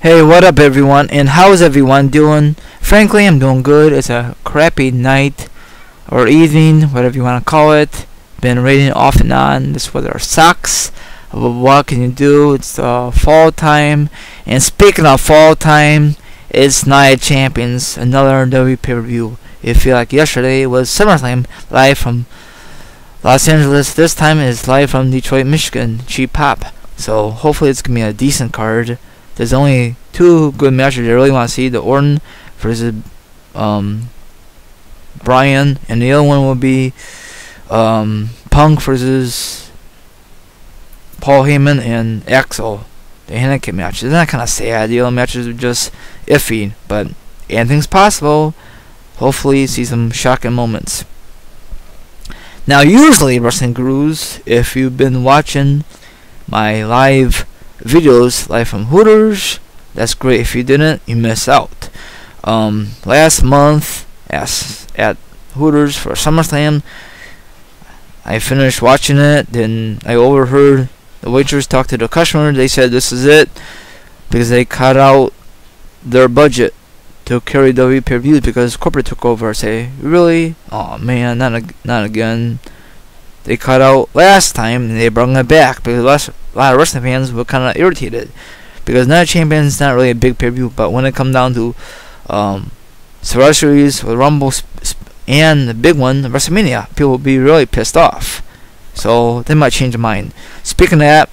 Hey, what up everyone, and how's everyone doing? Frankly, I'm doing good. It's a crappy night or evening, whatever you want to call it. Been raining off and on. This weather sucks. But what can you do? It's fall time. And speaking of fall time, it's Night of Champions, another WWE pay-per-view. It feel like yesterday was SummerSlam live from Los Angeles. This time it's live from Detroit, Michigan. Cheap pop. So hopefully it's gonna be a decent card. There's only two good matches I really want to see: the Orton versus Bryan, and the other one will be Punk versus Paul Heyman and Axel. The handicap match. Isn't that kind of sad? The other matches are just iffy, but anything's possible. Hopefully, see some shocking moments. Now, usually, Wrestling Gurus, if you've been watching my live videos live from Hooters, that's great. If you didn't, you miss out. Last month at Hooters for SummerSlam, I finished watching it. Then I overheard the waitress talk to the customer. They said this is it because they cut out their budget to carry WWE pay-per-views because corporate took over. I say, really? Oh man, not again. They cut out last time and they brought it back because a lot of wrestling fans were kind of irritated because Night of Champions is not really a big pay-per-view, but when it comes down to Survivor Series with Rumble and the big one, WrestleMania, people will be really pissed off. So they might change their mind. Speaking of that,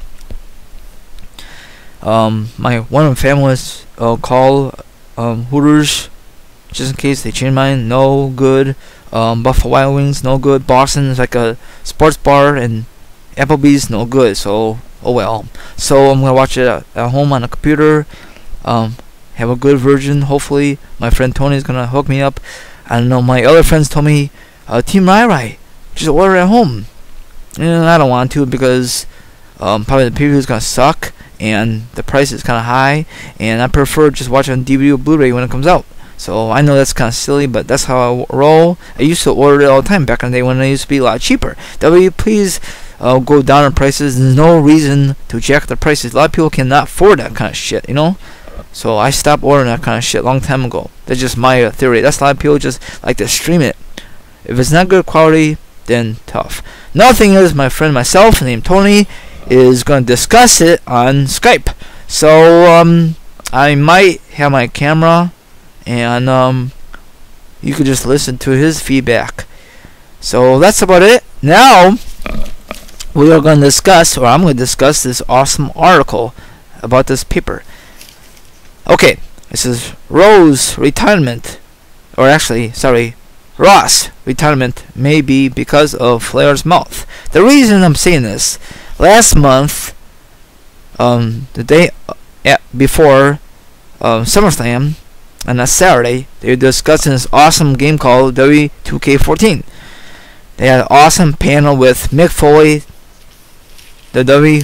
my one of my families call Hooters just in case they change mind. No good. Buffalo Wild Wings, no good. Boston is like a sports bar, and Applebee's, no good. So, oh well. So I'm gonna watch it at home on a computer. Have a good version. Hopefully, my friend Tony is gonna hook me up. I don't know. My other friends told me, Team Rai, just order at home. And I don't want to because probably the preview is gonna suck and the price is kind of high, and I prefer just watching on DVD or Blu-ray when it comes out. So I know that's kind of silly, but that's how I roll. I used to order it all the time back in the day when it used to be a lot cheaper. W, please go down in prices. There's no reason to jack the prices. A lot of people cannot afford that kind of shit, you know. So I stopped ordering that kind of shit a long time ago. That's just my theory. That's a lot of people just like to stream it. If it's not good quality, then tough. Another thing is, my friend myself named Tony is going to discuss it on Skype. So I might have my camera, and you could just listen to his feedback. So that's about it. Now we are going to discuss, or I'm going to discuss, this awesome article about this paper. Okay, this is Ross retirement may be because of Flair's mouth. The reason I'm saying this, last month, the day before SummerSlam, on a Saturday, they were discussing this awesome game called W2K14. They had an awesome panel with Mick Foley, the W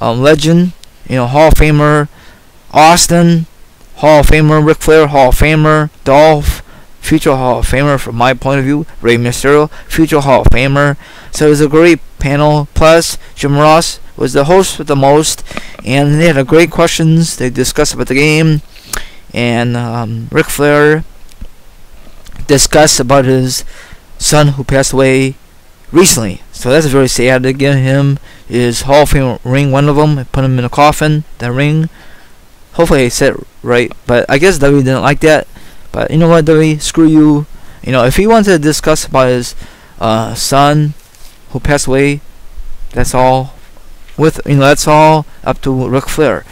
legend, Hall of Famer Austin, Hall of Famer Ric Flair, Hall of Famer Dolph, future Hall of Famer from my point of view, Rey Mysterio, future Hall of Famer. So it was a great panel. Plus, Jim Ross was the host with the most, and they had a great questions. They discussed about the game, and Ric Flair discussed about his son who passed away recently. So that's very sad. To give him his Hall of Fame ring, one of them, put him in a coffin, that ring. Hopefully I said it right, but I guess W didn't like that. But you know what, W, screw you. If he wanted to discuss about his son who passed away, that's all that's all up to Ric Flair.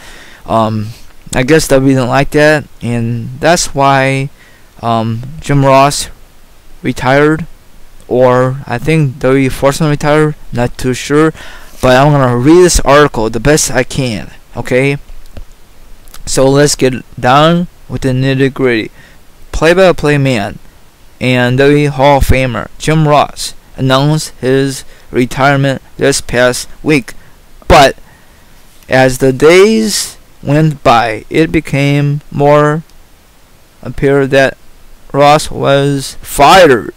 I guess W didn't like that, and that's why Jim Ross retired, or I think W forced him to retire, not too sure. But I'm gonna read this article the best I can, okay? So let's get down with the nitty-gritty. Play-by-play man and WWE Hall of Famer Jim Ross announced his retirement this past week. But as the days went by, it became more apparent that Ross was fired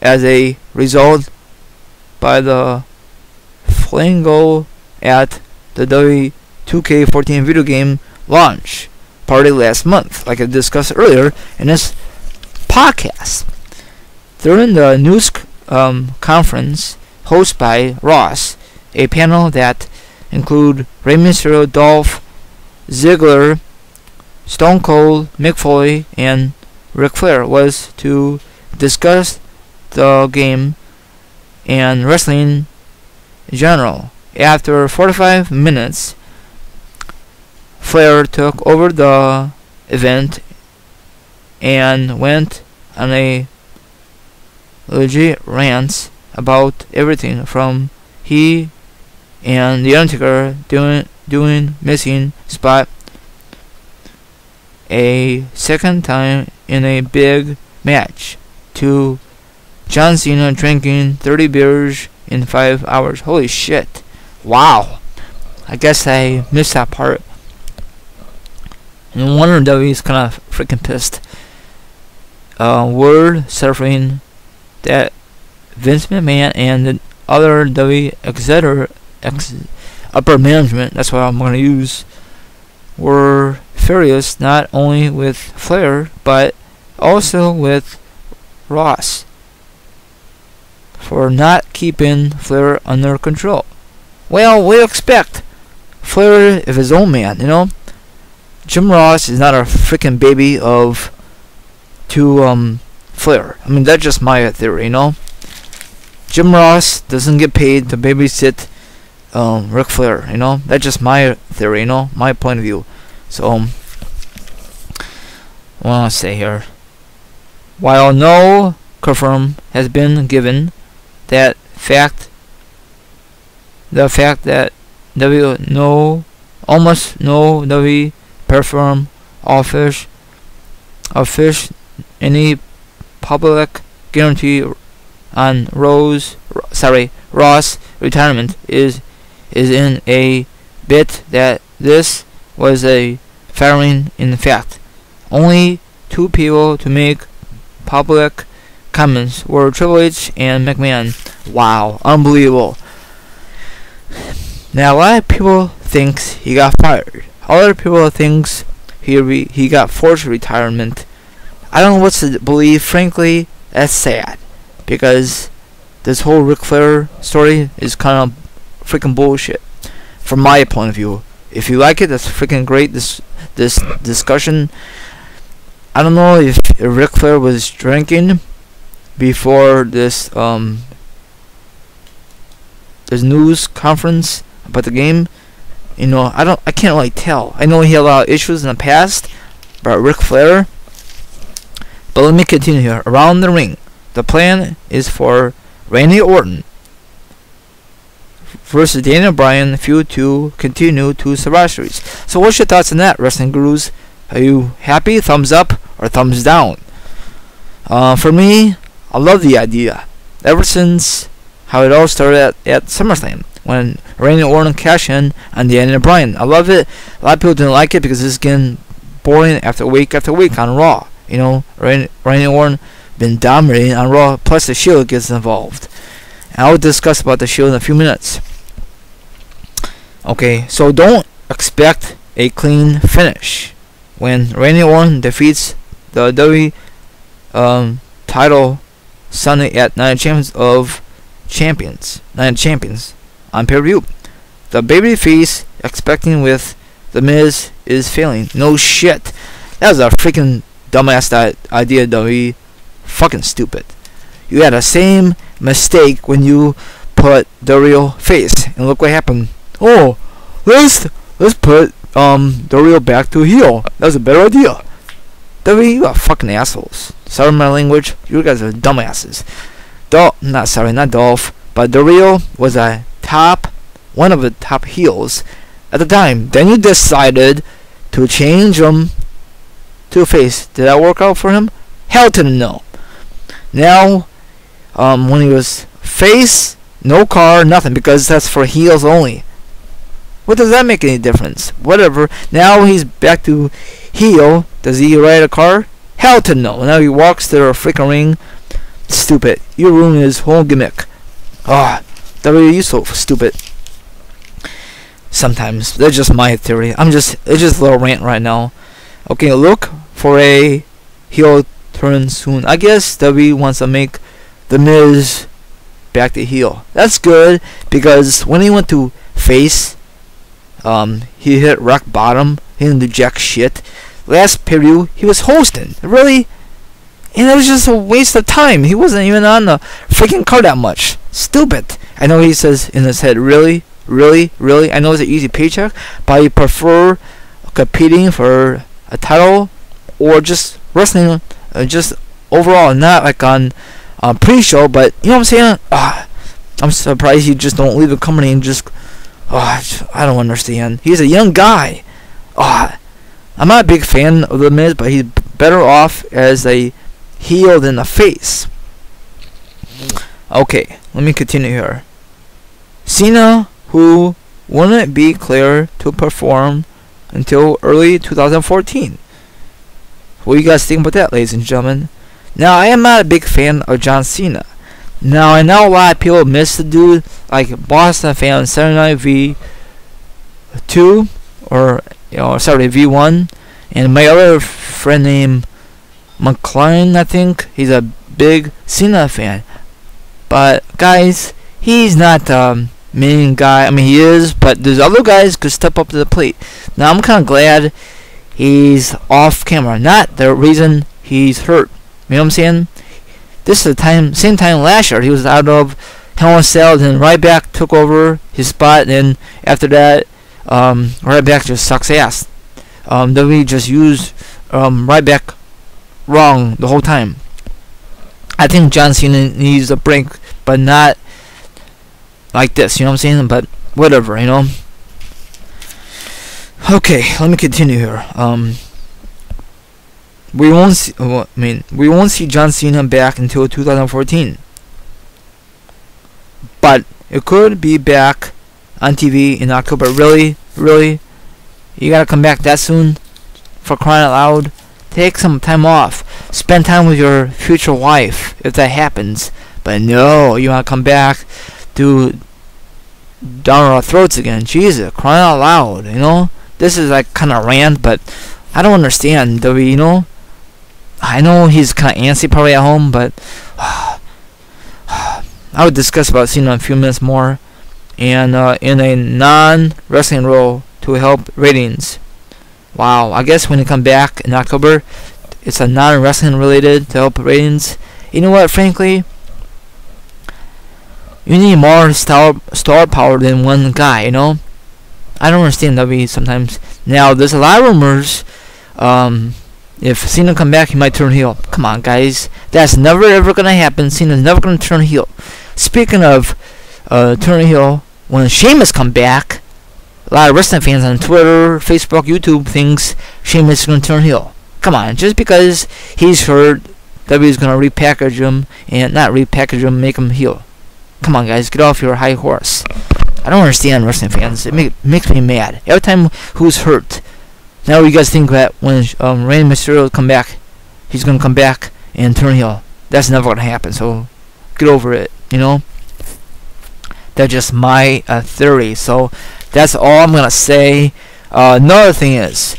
as a result by the flamingo at the WWE 2K14 video game launch party last month, like I discussed earlier in this podcast. During the news conference hosted by Ross, a panel that include Rey Mysterio, Dolph Ziggler, Stone Cold, Mick Foley, and Ric Flair, was to discuss the game and wrestling in general. After 45 minutes, Flair took over the event and went on a legit rant about everything from he and The Undertaker doing missing spot a second time in a big match to John Cena drinking 30 beers in 5 hours. Holy shit. Wow. I guess I missed that part. And Warner W's kind of freaking pissed. Word surfing that Vince McMahon and the other W upper management, that's what I'm going to use, were furious not only with Flair but also with Ross for not keeping Flair under control. Well, we expect Flair of his own man, you know. Jim Ross is not a freaking baby to Flair. I mean, that's just my theory, you know. Jim Ross doesn't get paid to babysit Ric Flair, you know. That's just my theory, you know, my point of view. So, what do I say here? While no confirm has been given, the fact that almost no W perform office any public guarantee on Ross retirement is in a bit that this was a firing. In fact, only two people to make public comments were Triple H and McMahon. Wow, unbelievable. Now a lot of people thinks he got fired. Other people thinks he got forced retirement. I don't know what to believe. Frankly, that's sad, because this whole Ric Flair story is kind of freaking bullshit from my point of view. If you like it, that's freaking great. This discussion. I don't know if Ric Flair was drinking before this news conference about the game. You know, I can't really tell. I know he had a lot of issues in the past about Ric Flair. But let me continue here. Around the ring, the plan is for Randy Orton versus Daniel Bryan feud to continue to Survivor. So what's your thoughts on that, wrestling gurus? Are you happy? Thumbs up or thumbs down? For me, I love the idea. Ever since how it all started at SummerSlam, when Randy Orton cashed in on Daniel Bryan. I love it. A lot of people didn't like it because it's getting boring after week on Raw. You know, Randy Orton been dominating on Raw, plus the Shield gets involved. And I'll discuss about the Shield in a few minutes. Okay, so don't expect a clean finish when Randy Orton defeats the WWE title Sunday at Night of Champions on pay-per-view. The babyface expecting with The Miz is failing. No shit. That was a freaking dumbass idea, WWE. Fucking stupid. You had the same mistake when you put the real face, and look what happened. Oh, let's put the real back to heel. That was a better idea. WWE, you are fucking assholes. Sorry my language. You guys are dumbasses. Not Dolph, but the real was one of the top heels at the time. Then you decided to change him to face. Did that work out for him? Hell to the no. Now, when he was face, no car, nothing, because that's for heels only. What does that make any difference? Whatever. Now he's back to heel. Does he ride a car? Hell to no. Now he walks to the freaking ring. Stupid. You ruined his whole gimmick. Ah, W, you so stupid. Sometimes that's just my theory. It's just a little rant right now. Okay, look for a heel turn soon. I guess W wants to make the Miz back to heel. That's good because when he went to face, he hit rock bottom. He didn't do jack shit. Last pay-per-view, he was hosting. Really? And it was just a waste of time. He wasn't even on the freaking card that much. Stupid. I know he says in his head, really? Really? Really? I know it's an easy paycheck, but I prefer competing for a title or just wrestling, just overall, not like on pre-show, but you know what I'm saying? I'm surprised you just don't leave the company and just, I don't understand. He's a young guy. I'm not a big fan of The Miz, but he's better off as a heel than a face. Okay, let me continue here. Cena, who wouldn't be clear to perform until early 2014. What do you guys think about that, ladies and gentlemen? Now, I am not a big fan of John Cena. Now, I know a lot of people miss the dude, like Boston fans, Saturday Night V2, or, Saturday V1, and my other friend named McLean, I think, he's a big Cena fan. But, guys, he's not the main guy. I mean, he is, but there's other guys could step up to the plate. Now, I'm kind of glad he's off camera. Not the reason he's hurt. You know what I'm saying? This is the same time last year he was out of Hell in a Cell, and Ryback took over his spot, and after that, Ryback just sucks ass. WWE just used Ryback wrong the whole time. I think John Cena needs a break, but not like this, you know what I'm saying? But whatever, Okay, let me continue here. We won't see John Cena back until 2014. But it could be back on TV in October. Really? Really? You gotta come back that soon? For crying out loud? Take some time off. Spend time with your future wife, if that happens. But no, you wanna come back to down our throats again. Jesus, crying out loud, This is like kind of rant, but I don't understand, I know he's kind of antsy probably at home, but I would discuss about Cena in a few minutes more, and in a non-wrestling role to help ratings. Wow, I guess when you come back in October, it's a non-wrestling related to help ratings. You know what, frankly, you need more star power than one guy, I don't understand WWE sometimes. Now, there's a lot of rumors, if Cena come back, he might turn heel. Come on, guys. That's never ever gonna happen. Cena's never gonna turn heel. Speaking of turning heel, when Sheamus come back, a lot of wrestling fans on Twitter, Facebook, YouTube thinks Sheamus is gonna turn heel. Come on, just because he's hurt, WWE's gonna repackage him, and not repackage him, make him heel. Come on, guys, get off your high horse. I don't understand wrestling fans. It makes me mad. Every time who's hurt. Now you guys think that when Rey Mysterio come back, he's gonna come back and turn heel. That's never gonna happen. So get over it. That's just my theory. So that's all I'm gonna say. Another thing is,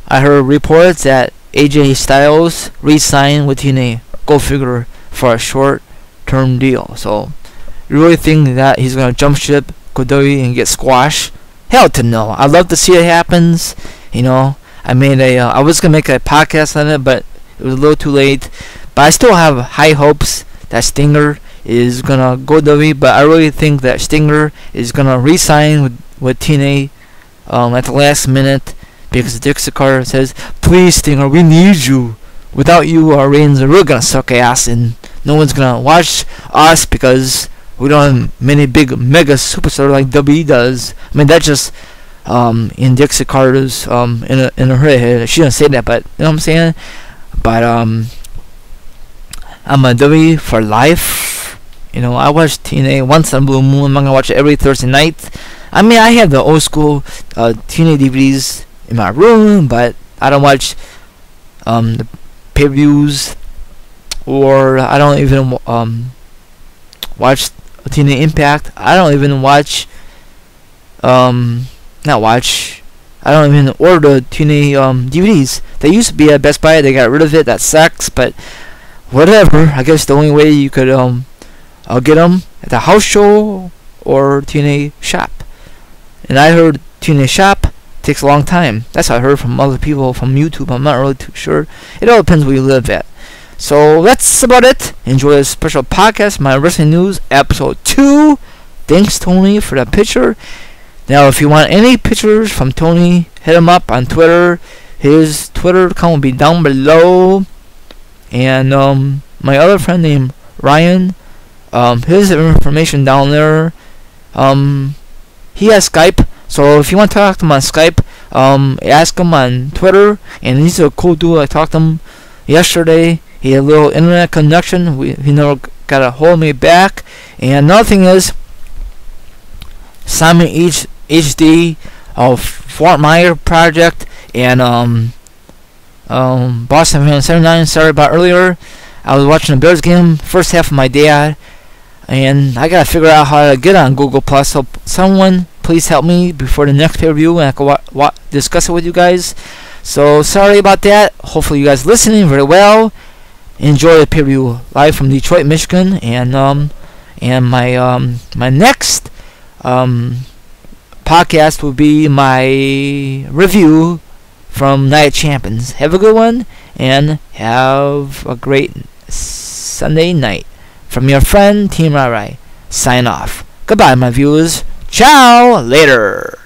I heard reports that AJ Styles re-signed with TNA. Go figure, for a short-term deal. So you really think that he's gonna jump ship, go WWE, and get squashed? Hell to no. I'd love to see it happens. I was gonna make a podcast on it, but it was a little too late. But I still have high hopes that Stinger is gonna go WWE. But I really think that Stinger is gonna re-sign with TNA at the last minute, because Dixie Carter says, "Please, Stinger, we need you. Without you, our ratings are really gonna suck ass, and no one's gonna watch us because we don't have many big mega superstars like WWE does." I mean, that's just in Dixie Carter's in her head. She didn't say that, but you know what I'm saying. But I'm a WWE for life. I watch TNA once in a blue moon. I'm gonna watch it every Thursday night. I mean, I have the old school TNA DVDs in my room, but I don't watch the pay-per-views, or I don't even watch TNA Impact. I don't even watch not watch. I don't even order the TNA DVDs. They used to be at Best Buy. They got rid of it. That sucks. But whatever. I guess the only way you could get them at the house show or TNA shop. And I heard TNA shop takes a long time. That's what I heard from other people from YouTube. I'm not really too sure. It all depends where you live at. So that's about it. Enjoy this special podcast, my Wrestling News, episode 2. Thanks, Tony, for that picture. Now, if you want any pictures from Tony, hit him up on Twitter. His Twitter account will be down below. And my other friend named Ryan, his information down there. He has Skype. So if you want to talk to him on Skype, ask him on Twitter. And he's a cool dude. I talked to him yesterday. He had a little internet connection. He never got a hold of me back. And another thing is, Simon HD of Fort Myer Project and Boston Fan 79. Sorry about earlier. I was watching the Bears game, first half of my dad, and I gotta figure out how to get on Google Plus. So someone please help me before the next pay-per-view, and I can discuss it with you guys. So sorry about that. Hopefully you guys listening very well. Enjoy the pay-per-view live from Detroit, Michigan, and my next podcast will be my review from Night of Champions. Have a good one, and have a great Sunday night. From your friend, Team Rai. Sign off. Goodbye, my viewers. Ciao. Later.